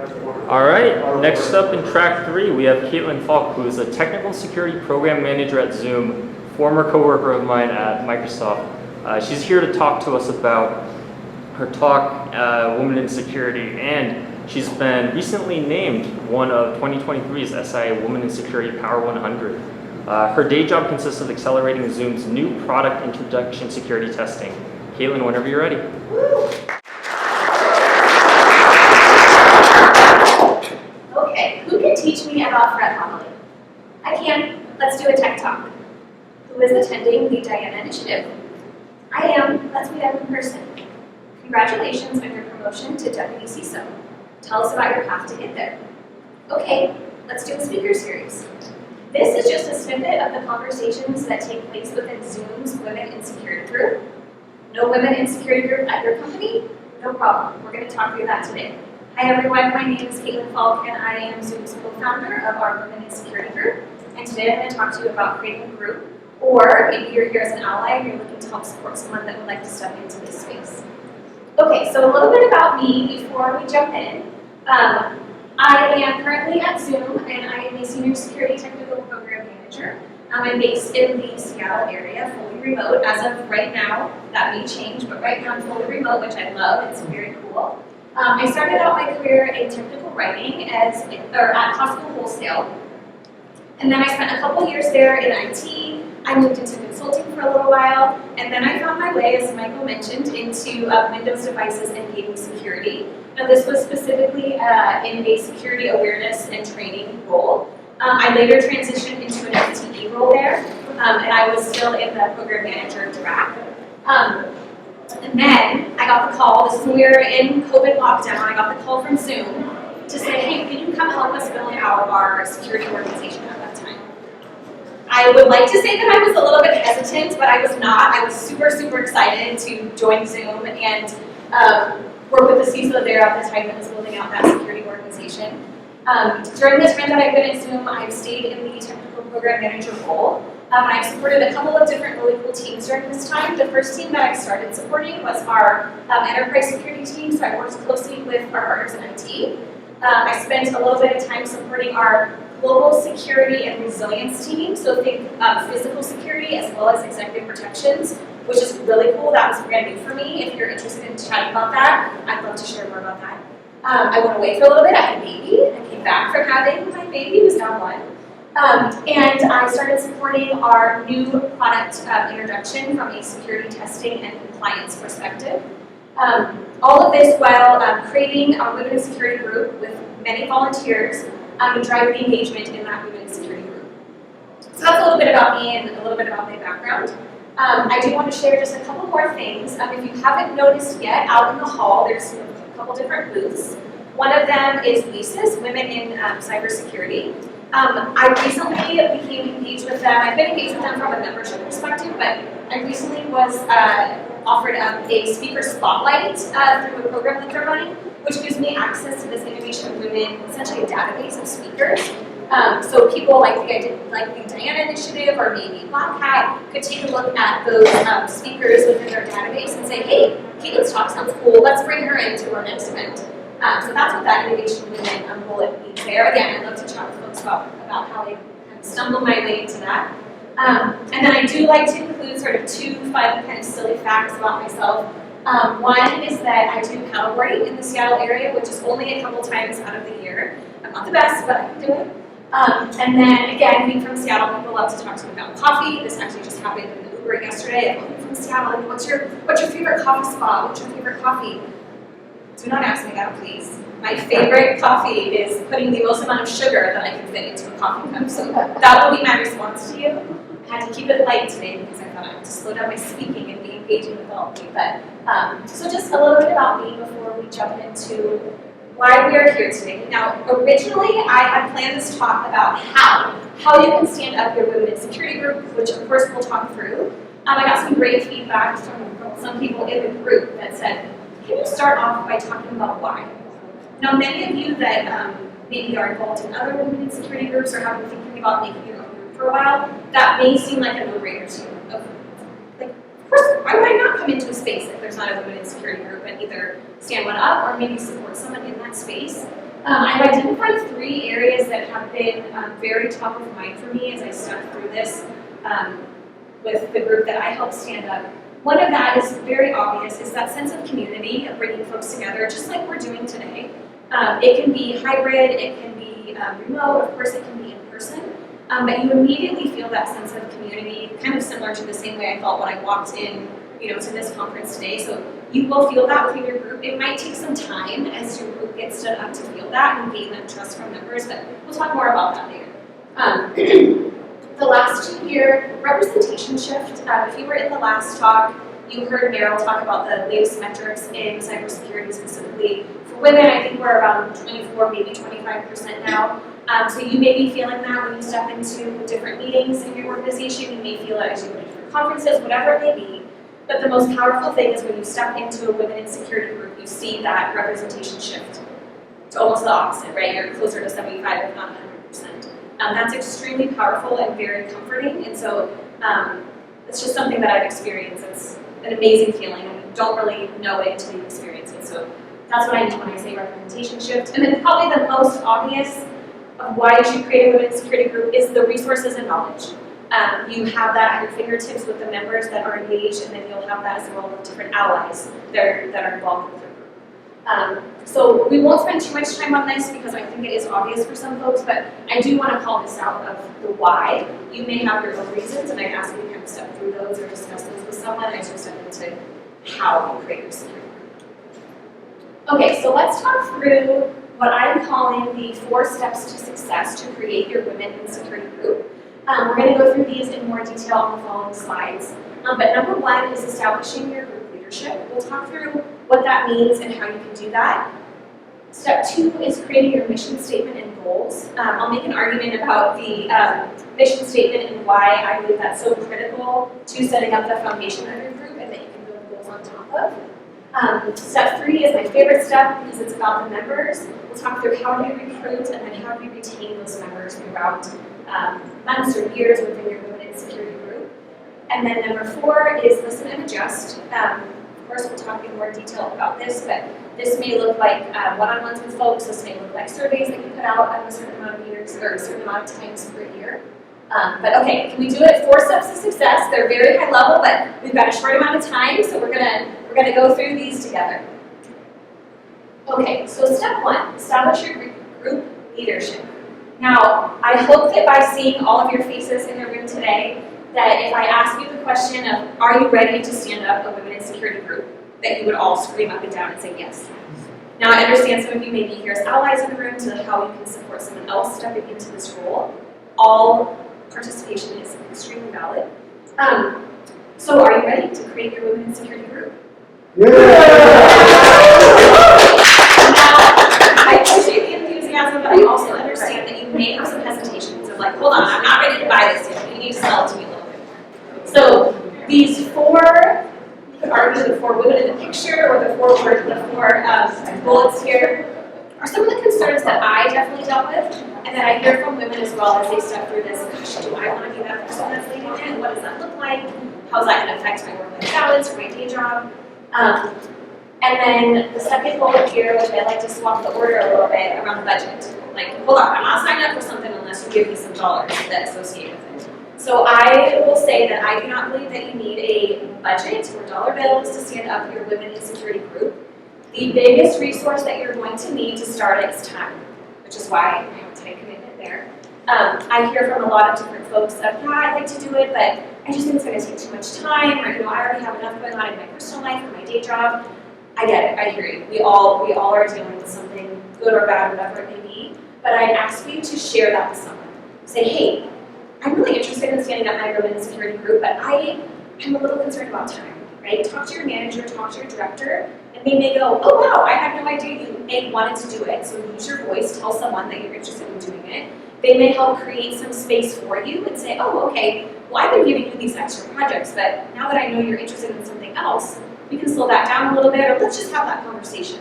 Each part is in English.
All right, next up in track 3, we have Caitlin Falk, who is a technical security program manager at Zoom, former coworker of mine at Microsoft. She's here to talk to us about her talk, Women in Security, and she's been recently named one of 2023's SIA Women in Security Power 100. Her day job consists of accelerating Zoom's new product introduction security testing. Caitlin, whenever you're ready. Okay, who can teach me about threat modeling? I can. Let's do a tech talk. Who is attending the Diana Initiative? I am. Let's meet up in person. Congratulations on your promotion to Deputy CISO. Tell us about your path to get there. Okay, let's do a speaker series. This is just a snippet of the conversations that take place within Zoom's Women in Security group. No Women in Security group at your company? No problem. We're going to talk through that today. Hi everyone, my name is Caitlin Falk and I am Zoom's co-founder of our Women in Security group. And today I'm going to talk to you about creating a group, or maybe you're here as an ally and you're looking to help support someone that would like to step into this space. Okay, so a little bit about me before we jump in. I am currently at Zoom and I am a senior security technical program manager. I'm based in the Seattle area, fully remote. As of right now, that may change, but right now I'm fully remote, which I love. It's very cool. I started out my career in technical writing at Costco Wholesale. And then I spent a couple years there in IT. I moved into consulting for a little while. And then I found my way, as Michael mentioned, into Windows devices and gaming security. Now this was specifically in a security awareness and training role. I later transitioned into an FTE role there. And I was still in the program manager track. And then I got the call, this is when we were in COVID lockdown, I got the call from Zoom to say, hey, can you come help us build out our security organization at that time? I would like to say that I was a little bit hesitant, but I was not. I was super, super excited to join Zoom and work with the CISO there at the time that was building out that security organization. During the time that I've been at Zoom, I've stayed in the technical program manager role. I've supported a couple of different really cool teams during this time. The first team that I started supporting was our enterprise security team, so I worked closely with our partners in IT. I spent a little bit of time supporting our global security and resilience team, so think physical security as well as executive protections, which is really cool. That was brand new for me. If you're interested in chatting about that, I'd love to share more about that. I went away for a little bit. I had a baby. I came back from having my baby, who's now 1. And I started supporting our new product introduction from a security testing and compliance perspective. All of this while creating our Women in Security group with many volunteers and driving engagement in that Women in Security group. So that's a little bit about me and a little bit about my background. I do want to share just a couple more things. If you haven't noticed yet, out in the hall, there's a couple different booths. One of them is WISIS, Women in Cybersecurity. I recently became engaged with them. I've been engaged with them from a membership perspective, but I recently was offered a speaker spotlight through a program that they're running, which gives me access to this Innovation of Women, essentially a database of speakers. So people like the Diana Initiative or maybe Black Hat could take a look at those speakers within their database and say, hey, Caitlin's talk sounds cool, let's bring her into our next event. So that's what that Innovation of Women bullet means there. Again, I'd love to chat with folks about how I kind of stumbled my way into that. And then I do like to include sort of 2 fun kind of silly facts about myself. One is that I do paddleboarding in the Seattle area, which is only a couple times out of the year. I'm not the best, but I can do it. And then again, being from Seattle, people love to talk to me about coffee. This actually just happened in the Uber yesterday. I'm from Seattle, and what's your favorite coffee spot? What's your favorite coffee? Do not ask me that, please. My favorite coffee is putting the most amount of sugar that I can fit into a coffee cup. So that will be my response to you. I had to keep it light today because I thought I had to slow down my speaking and be engaging with all of you. But so just a little bit about me before we jump into why we are here today. Now, originally I had planned this talk about how you can stand up your Women in Security group, which of course we'll talk through. I got some great feedback from some people in the group that said, can you start off by talking about why? Now, many of you that maybe are involved in other Women in Security groups or have been thinking about making your own group for a while, that may seem like a no-brainer to you. Of course, why would I not come into a space if there's not a Women in Security group and either stand one up or maybe support someone in that space? I've identified 3 areas that have been very top of mind for me as I stepped through this with the group that I helped stand up. One of that is very obvious, is that sense of community, of bringing folks together, just like we're doing today. It can be hybrid, it can be remote, of course it can be in person, but you immediately feel that sense of community, kind of similar to the same way I felt when I walked in, to this conference today. So you will feel that within your group. It might take some time as your group gets stood up to feel that and gain that trust from members, but we'll talk more about that later. The last 2 here, representation shift. If you were in the last talk, you heard Meryl talk about the latest metrics in cybersecurity specifically. For women, I think we're around 24, maybe 25% now. So you may be feeling that when you step into different meetings in your organization. You may feel it as you go to different conferences, whatever it may be. But the most powerful thing is when you step into a women in security group, you see that representation shift. It's almost the opposite, right? You're closer to 75, if not 100%. That's extremely powerful and very comforting. And so it's just something that I've experienced. It's an amazing feeling, and you don't really know it until you experience it. So that's what I mean when I say representation shift. And then probably the most obvious of why you should create a women in security group is the resources and knowledge. You have that at your fingertips with the members that are engaged, and then you'll have that as well with different allies that are involved with the group. So we won't spend too much time on this because I think it is obvious for some folks, but I do want to call this out of the why. You may have your own reasons, and I ask you to kind of step through those or discuss those with someone as you step into how you create your security group. Okay, so let's talk through what I'm calling the 4 steps to success to create your women in security group. We're going to go through these in more detail on the following slides. But number 1 is establishing your group leadership. We'll talk through what that means and how you can do that. Step 2 is creating your mission statement and goals. I'll make an argument about the mission statement and why I believe that's so critical to setting up the foundation of your group and that you can build goals on top of. Step 3 is my favorite step because it's about the members. We'll talk through how do you recruit and then how do you retain those members throughout months or years within your women in security group. And then number 4 is listen and adjust. Of course, we'll talk in more detail about this, but this may look like one-on-ones with folks. This may look like surveys that you put out at a certain amount of years or a certain amount of times per year. But okay, can we do it? 4 steps to success. They're very high level, but we've got a short amount of time, so we're gonna go through these together. Okay, so step 1, establish your group leadership. Now, I hope that by seeing all of your faces in the room today, that if I ask you the question of, are you ready to stand up a women in security group, that you would all scream up and down and say yes. Now, I understand some of you may be here as allies in the room to how you can support someone else stepping into this role. All participation is extremely valid. So are you ready to create your women in security group? Yeah. I appreciate the enthusiasm, but I also understand that you may have some hesitations of like, hold on, I'm not ready to buy this yet. You need to sell it to me a little bit more. So these 4, you could argue the 4 women in the picture or the 4 bullets here are some of the concerns that I definitely dealt with and that I hear from women as well as they step through this. Gosh, do I want to be that person that's leading it? What does that look like? How is that going to affect my work-life balance or my day job? And then the second bullet here, which I like to swap the order a little bit around budget. Like, hold on, I'm not signing up for something unless you give me some dollars that associate with it. So I will say that I do not believe that you need a budget or dollar bills to stand up your women in security group. The biggest resource that you're going to need to start it is time, which is why I have a tight commitment there. I hear from a lot of different folks that, yeah, I'd like to do it, but I just think it's going to take too much time, or I already have enough going on in my personal life or my day job. I get it, I hear you. We all are dealing with something good or bad, whatever it may be. But I'd ask you to share that with someone. Say, hey, I'm really interested in standing up my women in security group, but I'm a little concerned about time, right? Talk to your manager, talk to your director, and they may go, oh wow, I had no idea you wanted to do it. So use your voice, tell someone that you're interested in doing it. They may help create some space for you and say, oh, okay, well, I've been giving you these extra projects, but now that I know you're interested in something else, we can slow that down a little bit, or let's just have that conversation.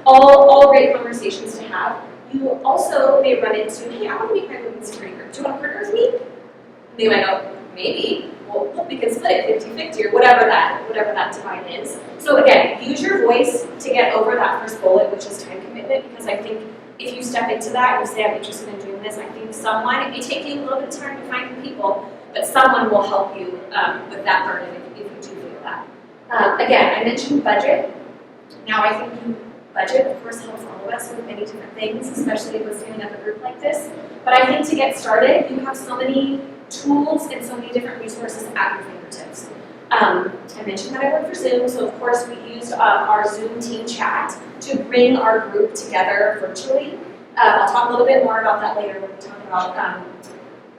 All great conversations to have. You also may run into, hey, I want to make my women's security group. Do you want to partner with me? And they might go, Maybe. Well, we can split it 50-50 or whatever that divide is. So again, use your voice to get over that first bullet, which is time commitment, because I think if you step into that and you say, I'm interested in doing this, I think someone, it may take you a little bit of time to find the people, but someone will help you with that burden if you do feel that. Again, I mentioned budget. Now I think budget, of course, helps all of us with many different things, especially with standing up a group like this. But I think to get started, you have so many tools and so many different resources at your fingertips. I mentioned that I work for Zoom, so of course we used our Zoom team chat to bring our group together virtually. I'll talk a little bit more about that later when we talk about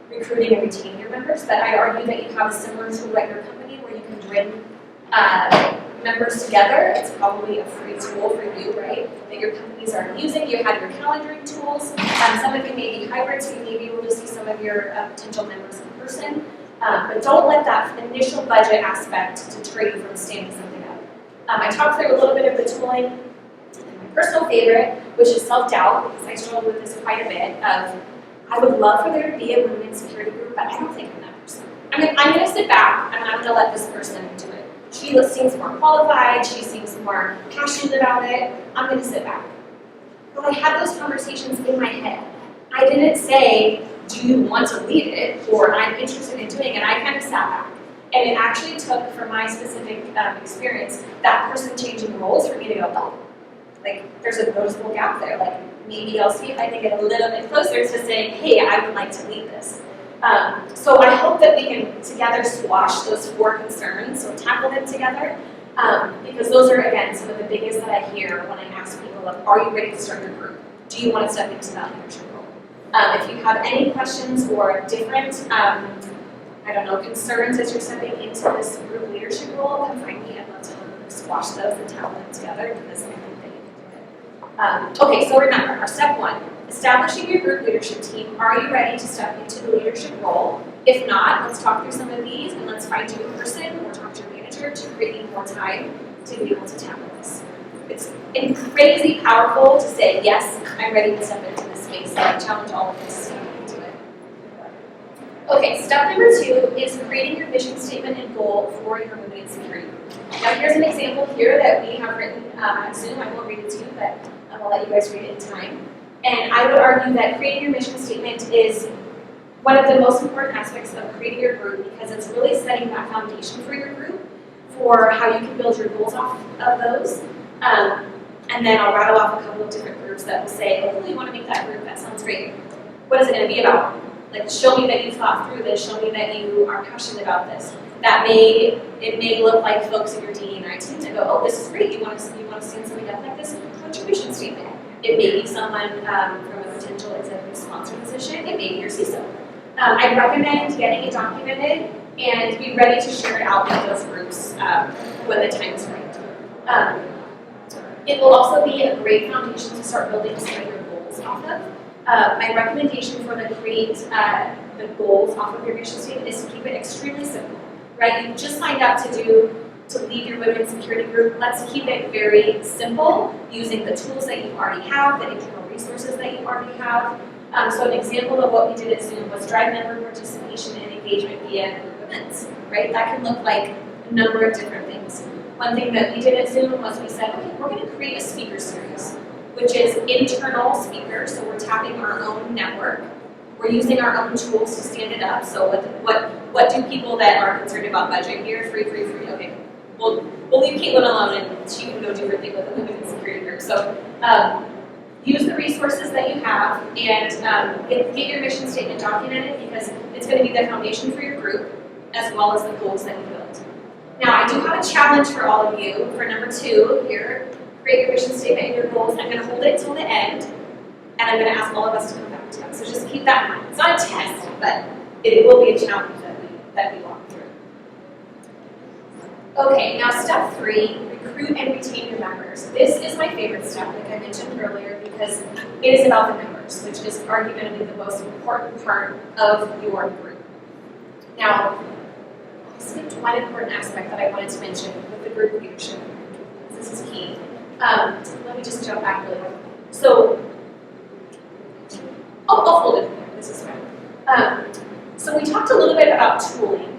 recruiting and retaining your members, but I'd argue that you have a similar tool at your company where you can bring members together. It's probably a free tool for you, right, that your companies are using. You have your calendaring tools. Some of you may be hybrid, so you may be able to see some of your potential members in person. But don't let that initial budget aspect deter you from standing something up. I talked through a little bit of the tooling. And my personal favorite, which is self-doubt, because I struggled with this quite a bit, of I would love for there to be a women in security group, but I don't think I'm that person. I'm going to sit back and I'm going to let this person do it. She seems more qualified, she seems more passionate about it, I'm going to sit back. But I had those conversations in my head. I didn't say, do you want to lead it, or I'm interested in doing it, I kind of sat back. And it actually took, for my specific experience, that person changing roles for me to go, oh, like, there's a noticeable gap there, like, maybe I'll see if I can get a little bit closer to saying, hey, I would like to lead this. So I hope that we can together squash those 4 concerns, so tackle them together, because those are, again, some of the biggest that I hear when I ask people, like, are you ready to start your group? Do you want to step into that leadership role? If you have any questions or different, I don't know, concerns as you're stepping into this group leadership role, come find me. I'd love to help you squash those and tackle them together, because I think that you can do it. Okay, so remember, our step 1. Establishing your group leadership team. Are you ready to step into the leadership role? If not, let's talk through some of these and let's find you a person or talk to your manager to create more time to be able to tackle this. It's crazy powerful to say, yes, I'm ready to step into this space. So I challenge all of us to step into it. Okay, step number 2 is creating your mission statement and goal for your women in security. Now here's an example here that we have written on Zoom. I won't read it to you, but I'll let you guys read it in time. And I would argue that creating your mission statement is one of the most important aspects of creating your group, because it's really setting that foundation for your group for how you can build your goals off of those. And then I'll rattle off a couple of different groups that will say, oh, you want to make that group, that sounds great. What is it going to be about? Like, show me that you've thought through this, show me that you are passionate about this. It may look like folks in your DE&I team to go, oh, this is great, you want to stand something up like this? What's your mission statement? It may be someone from a potential executive sponsor position. It may be your CISO. I recommend getting it documented and be ready to share it out with those groups when the time is right. It will also be a great foundation to start building some of your goals off of. My recommendation for the create the goals off of your mission statement is to keep it extremely simple. Right? You just signed up to lead your women's security group. Let's keep it very simple, using the tools that you already have, the internal resources that you already have. So an example of what we did at Zoom was drive member participation and engagement via group events, right? That can look like a number of different things. One thing that we did at Zoom was we said, okay, we're going to create a speaker series, which is internal speakers, so we're tapping our own network. We're using our own tools to stand it up. So what do people that are concerned about budget here? Free, okay. We'll leave Caitlin alone and she can go do her thing with the women's security group. So use the resources that you have and get your mission statement documented, because it's going to be the foundation for your group as well as the goals that you build. Now, I do have a challenge for all of you for number 2 here. Create your mission statement and your goals. I'm going to hold it till the end, and I'm going to ask all of us to come back to it. So just keep that in mind. It's not a test, but it will be a challenge that we walk through. Okay, now step 3, recruit and retain your members. This is my favorite step, like I mentioned earlier, because it is about the members, which is arguably the most important part of your group. Now, I skipped one important aspect that I wanted to mention with the group leadership. This is key. Let me just jump back really quick. So, I'll hold it there. This is fine. So we talked a little bit about tooling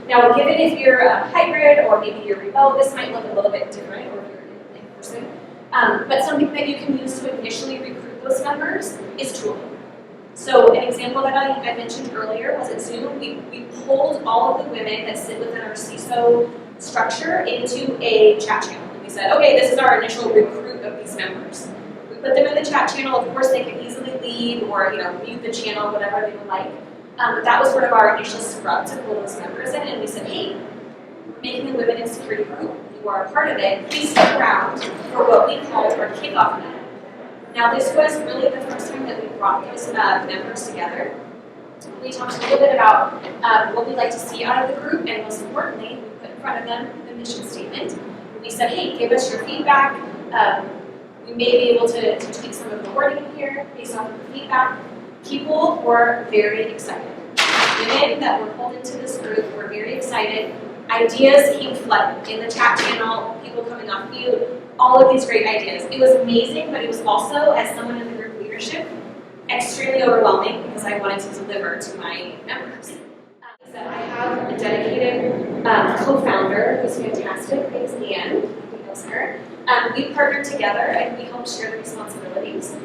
Now, given if you're a hybrid or maybe you're remote, this might look a little bit different, or if you're in person. But something that you can use to initially recruit those members is tooling. So an example that I mentioned earlier was at Zoom, we pulled all of the women that sit within our CISO structure into a chat channel. And we said, okay, this is our initial recruit of these members. We put them in the chat channel. Of course, they can easily leave or mute the channel, whatever they would like. But that was sort of our initial scrub to pull those members in. And we said, hey, we're making the Women in Security group. You are a part of it. Please stick around for what we called our kickoff night. Now, this was really the first time that we brought those members together. We talked a little bit about what we'd like to see out of the group, and most importantly, we put in front of them the mission statement. We said, hey, give us your feedback. We may be able to tweak some of the wording here based off of the feedback. People were very excited. Women that were pulled into this group were very excited. Ideas came flooding in the chat channel, people coming off mute, all of these great ideas. It was amazing, but it was also, as someone in the group leadership, extremely overwhelming because I wanted to deliver to my members. So I have a dedicated co-founder who's fantastic. Her name's Anne. He knows her. We partnered together and we helped share the responsibilities.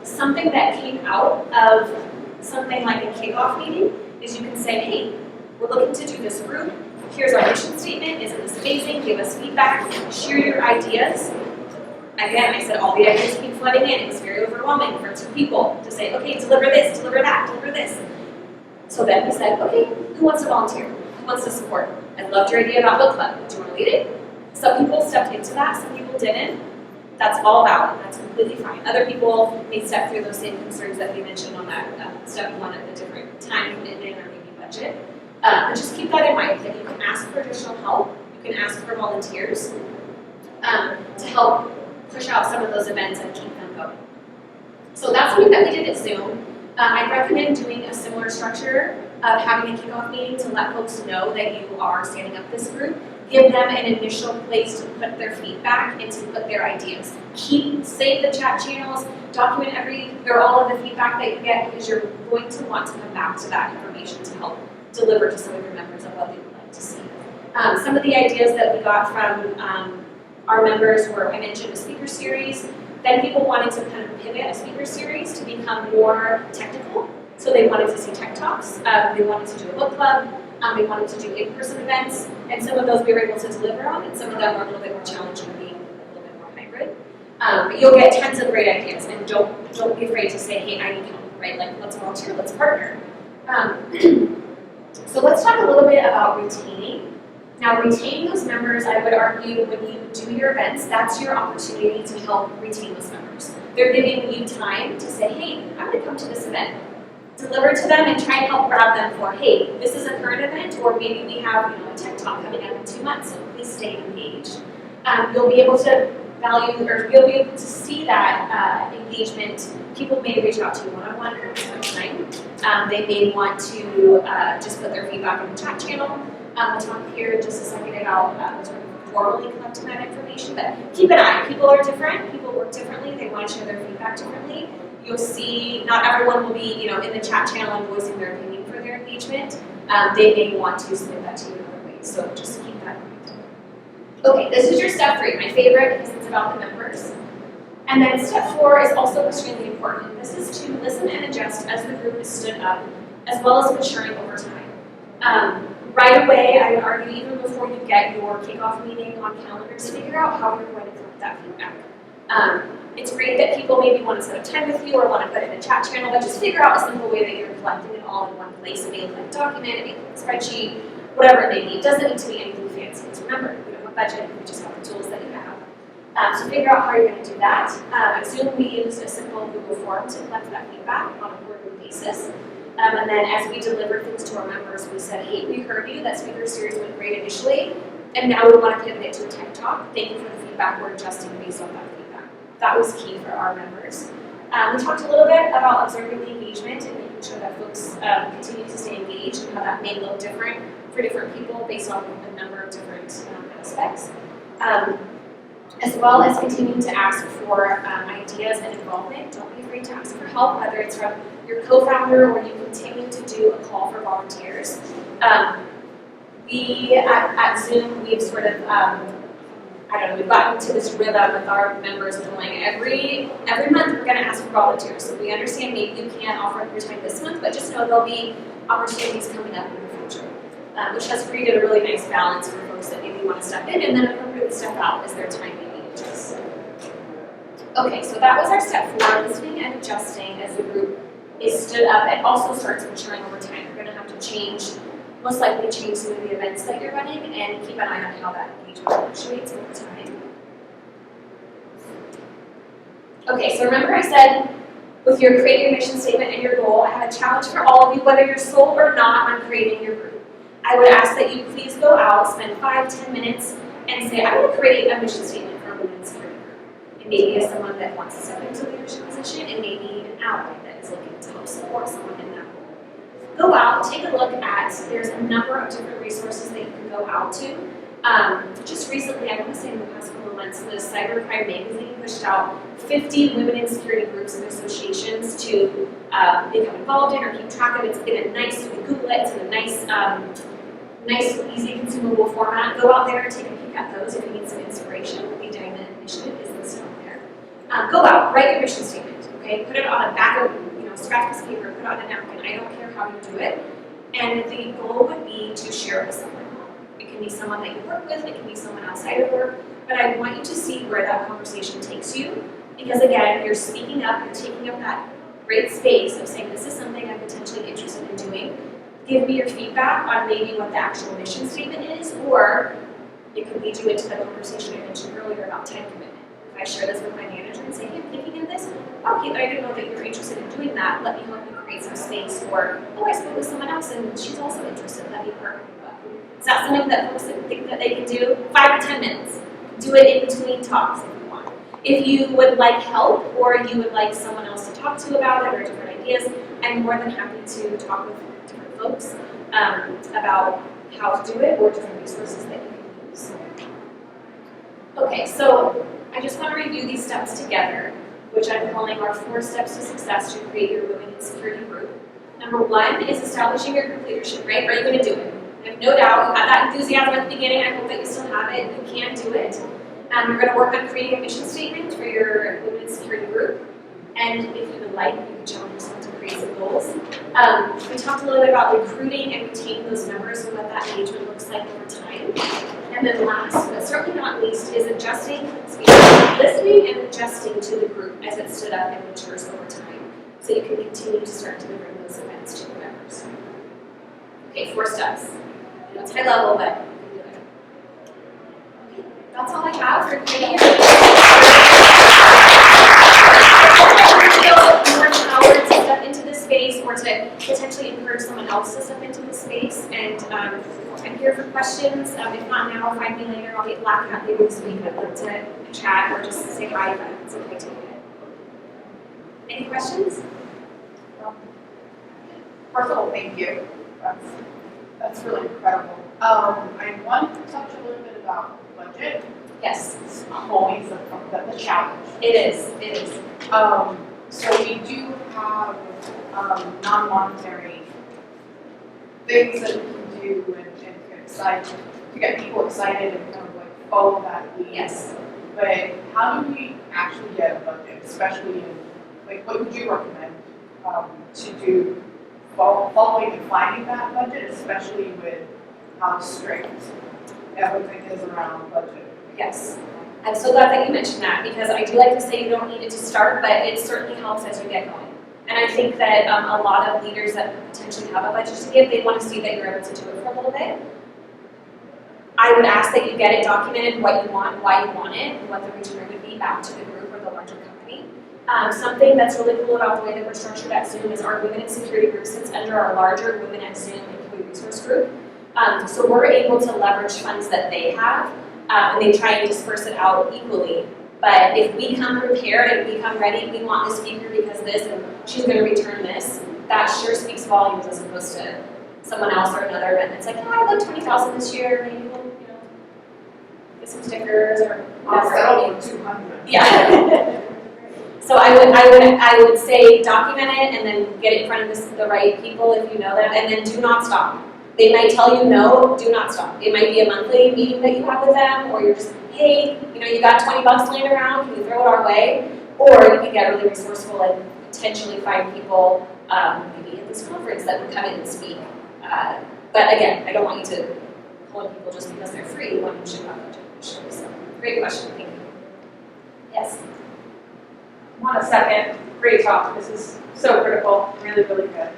Something that came out of something like a kickoff meeting is you can say, hey, we're looking to do this group. Here's our mission statement. Isn't this amazing? Give us feedback. Share your ideas. Again, I said all the ideas keep flooding in. It was very overwhelming for 2 people to say, okay, deliver this, deliver that, deliver this. So then we said, okay, who wants to volunteer? Who wants to support? I loved your idea about book club. Do you want to lead it? Some people stepped into that, some people didn't. That's all valid. That's completely fine. Other people may step through those same concerns that we mentioned on that step 1 at the different time commitment or maybe budget. But just keep that in mind, that you can ask for additional help. You can ask for volunteers to help push out some of those events and keep them going. So that's something that we did at Zoom. I recommend doing a similar structure of having a kickoff meeting to let folks know that you are standing up this group. Give them an initial place to put their feedback and to put their ideas. Save the chat channels, document all of the feedback that you get because you're going to want to come back to that information to help deliver to some of your members of what they would like to see. Some of the ideas that we got from our members were, I mentioned a speaker series. Then people wanted to kind of pivot a speaker series to become more technical. So they wanted to see tech talks. They wanted to do a book club. They wanted to do in-person events. And some of those we were able to deliver on, and some of them were a little bit more challenging, being a little bit more hybrid. But you'll get tons of great ideas, and don't be afraid to say, hey, I need help, right? Like, let's volunteer, let's partner. So let's talk a little bit about retaining. Now, retaining those members, I would argue, when you do your events, that's your opportunity to help retain those members. They're giving you time to say, hey, I'm going to come to this event. Deliver to them and try and help grab them for, hey, this is a current event, or maybe we have a tech talk coming up in 2 months, so please stay engaged. You'll be able to you'll be able to see that engagement. People may reach out to you one-on-one or time. They may want to just put their feedback in the chat channel. We'll talk here in just a second about sort of formally collecting that information, but keep an eye. People are different. People work differently. They want to share their feedback differently. You'll see not everyone will be, in the chat channel and voicing their opinion for their engagement. They may want to submit that to you in other ways, so just keep that in mind. Okay, this is your step 3, my favorite, because it's about the members. And then step 4 is also extremely important. This is to listen and adjust as the group is stood up, as well as maturing over time. Right away, I would argue, even before you get your kickoff meeting on calendars, figure out how you're going to collect that feedback. It's great that people maybe want to set up time with you or want to put it in a chat channel, but just figure out a simple way that you're collecting it all in one place. It may look like a document, it may look like a spreadsheet, whatever it may be. It doesn't need to be anything fancy. Because remember, we don't have a budget, we just have the tools that you have. So figure out how you're going to do that. At Zoom, we used a simple Google form to collect that feedback on a quarterly basis. And then as we delivered things to our members, we said, hey, we heard you, that speaker series went great initially, and now we want to pivot it to a tech talk. Thank you for the feedback, we're adjusting based on that feedback. That was key for our members. We talked a little bit about observing the engagement and making sure that folks continue to stay engaged and how that may look different for different people based on a number of different aspects. As well as continuing to ask for ideas and involvement. Don't be afraid to ask for help, whether it's from your co-founder or you continue to do a call for volunteers. we at Zoom, we've sort of, I don't know, we've gotten to this rhythm with our members going every month we're going to ask for volunteers. So we understand maybe you can't offer up your time this month, but just know there'll be opportunities coming up in the future, which has created a really nice balance for folks that maybe want to step in and then appropriately step out as their time maybe adjusts. Okay, so that was our step 4, listening and adjusting as the group is stood up. It also starts maturing over time. You're going to have to change, most likely change some of the events that you're running and keep an eye on how that engagement fluctuates over time. Okay, so remember I said with your create your mission statement and your goal, I have a challenge for all of you, whether you're sold or not on creating your group. I would ask that you please go out, spend 5-10 minutes, and say, I'm going to create a mission statement for a women's security group. And maybe as someone that wants to step into a leadership position, and maybe an ally that is looking to help support someone in that role. Go out, take a look at, there's a number of different resources that you can go out to. Just recently, I want to say in the past couple of months, the Cybercrime Magazine pushed out 50 women in security groups and associations to become involved in or keep track of. It's in a nice, you can Google it, it's in a nice, easy, consumable format. Go out there and take a peek at those if you need some inspiration. The Diamond Initiative is listed on there. Go out, write your mission statement, okay? Put it on a back of, scratch piece of paper, put it on a napkin. I don't care how you do it. And the goal would be to share it with someone. It can be someone that you work with, it can be someone outside of work, but I want you to see where that conversation takes you, because again, you're speaking up, you're taking up that great space of saying, this is something I'm potentially interested in doing. Give me your feedback on maybe what the actual mission statement is, or it could lead you into the conversation I mentioned earlier about time commitment. If I share this with my manager and say, hey, I'm thinking of this, okay, I didn't know that you're interested in doing that, let me help you create some space, or, oh, I spoke with someone else and she's also interested, let me partner with you. Is that something that folks think that they can do? 5 or 10 minutes. Do it in between talks if you want. If you would like help, or you would like someone else to talk to about it, or different ideas, I'm more than happy to talk with different folks about how to do it, or different resources that you can use. Okay, so I just want to review these steps together, which I'm calling our 4 steps to success to create your women in security group. Number 1 is establishing your group leadership, right? Are you going to do it? I have no doubt, you had that enthusiasm at the beginning, I hope that you still have it, you can do it. You're going to work on creating a mission statement for your women in security group, and if you would like, you can challenge yourself to create some goals. We talked a little bit about recruiting and retaining those members and what that engagement looks like over time. And then last, but certainly not least, is listening and adjusting to the group as it stood up and matures over time, so you can continue to start delivering those events to your members. Okay, 4 steps. I know it's high level, but you can do it. Okay, that's all I have for creating more empowered to step into this space, or to potentially encourage someone else to step into this space. And I'm here for questions. If not now, find me later. I'll get black hat later this week. I'd love to chat or just say hi if it's okay to do it. Any questions? First of all, thank you. That's really incredible. I wanted to touch a little bit about budget. Yes. It's always the challenge. It is. It is. So we do have non-monetary things that we can do and get excited, to get people excited and kind of like follow that lead. Yes. But how do we actually get a budget, especially in, like, what would you recommend to do following and finding that budget, especially with how strict everything is around budget? Yes. I'm so glad that you mentioned that, because I do like to say you don't need it to start, but it certainly helps as you get going. And I think that a lot of leaders that potentially have a budget to give, they want to see that you're able to do it for a little bit. I would ask that you get it documented, what you want, why you want it, and what the return would be back to the group or the larger company. Something that's really cool about the way that we're structured at Zoom is our Women in Security group sits under our larger Women at Zoom Employee Resource Group. So we're able to leverage funds that they have, and they try and disperse it out equally. But if we come prepared and we come ready, we want this speaker because this, and she's going to return this, that sure speaks volumes as opposed to someone else or another event that's like, oh, I looked 20,000 this year, maybe we'll, get some stickers or I'll settle for 200. Yeah. So I would say document it and then get it in front of the right people if you know them, and then do not stop. They might tell you no, do not stop. It might be a monthly meeting that you have with them, or you're just, hey, you got $20 laying around, can you throw it our way? Or you can get really resourceful and potentially find people, maybe at this conference, that would come in and speak. But again, I don't want you to pull in people just because they're free. You want them to have budget initially. So, great question. Thank you. Yes. Want a second? Great talk. This is so critical. Really, really good.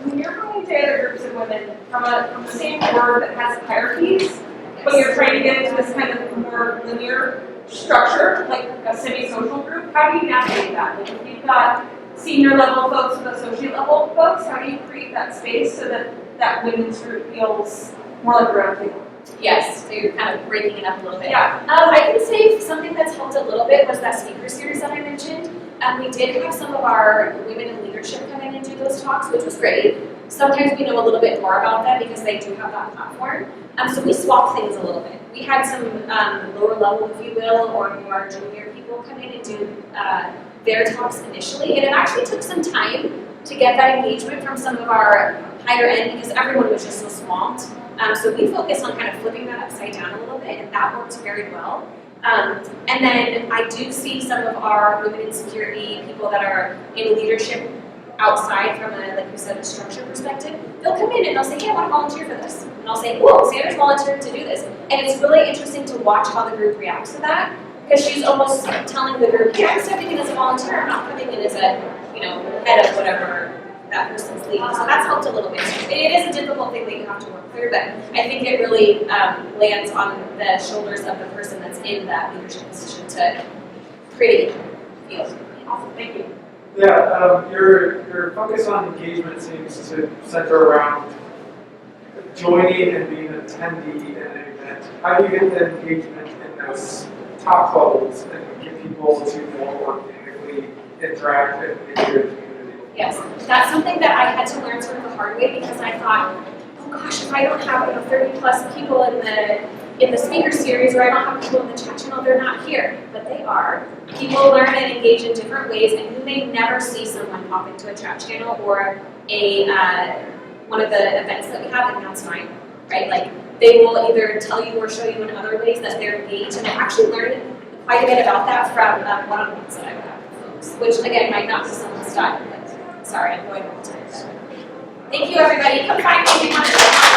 When you're going to other groups of women from the same board that has hierarchies, but you're trying to get into this kind of more linear structure, like a semi-social group, how do you navigate that? Like if you've got senior level folks with associate level folks, how do you create that space so that that women's group feels more like a round table? Yes, so you're kind of breaking it up a little bit. Yeah. I can say something that's helped a little bit was that speaker series that I mentioned. We did have some of our women in leadership come in and do those talks, which was great. Sometimes we know a little bit more about them because they do have that platform. So we swapped things a little bit. We had some lower level, if you will, or more junior people come in and do their talks initially. And it actually took some time to get that engagement from some of our higher end because everyone was just so swamped. So we focused on kind of flipping that upside down a little bit, and that worked very well. And then I do see some of our women in security, people that are in leadership outside from a, like you said, a structure perspective. They'll come in and they'll say, hey, I want to volunteer for this. And I'll say, whoa, Sandra's volunteered to do this. And it's really interesting to watch how the group reacts to that, because she's almost telling the group, yeah, I'm stepping in as a volunteer, I'm not coming in as a, head of whatever that person's leading. So that's helped a little bit. It is a difficult thing that you have to work through, but I think it really lands on the shoulders of the person that's in that leadership position to create a field. Awesome. Thank you. Yeah, your focus on engagement seems to center around joining and being an attendee in an event. How do you get the engagement in those top levels and get people to more organically interact and engage your community? Yes, that's something that I had to learn sort of the hard way because I thought, oh gosh, if I don't have 30 plus people in the speaker series, or I don't have people in the chat channel, they're not here. But they are. People learn and engage in different ways, and you may never see someone pop into a chat channel or one of the events that we have, and that's fine, right? Like they will either tell you or show you in other ways that they're engaged, and I actually learned quite a bit about that from one-on-ones that I would have with folks, which again might not be someone's style, but sorry, I'm going all the time. Thank you, everybody. Come find me if you want to.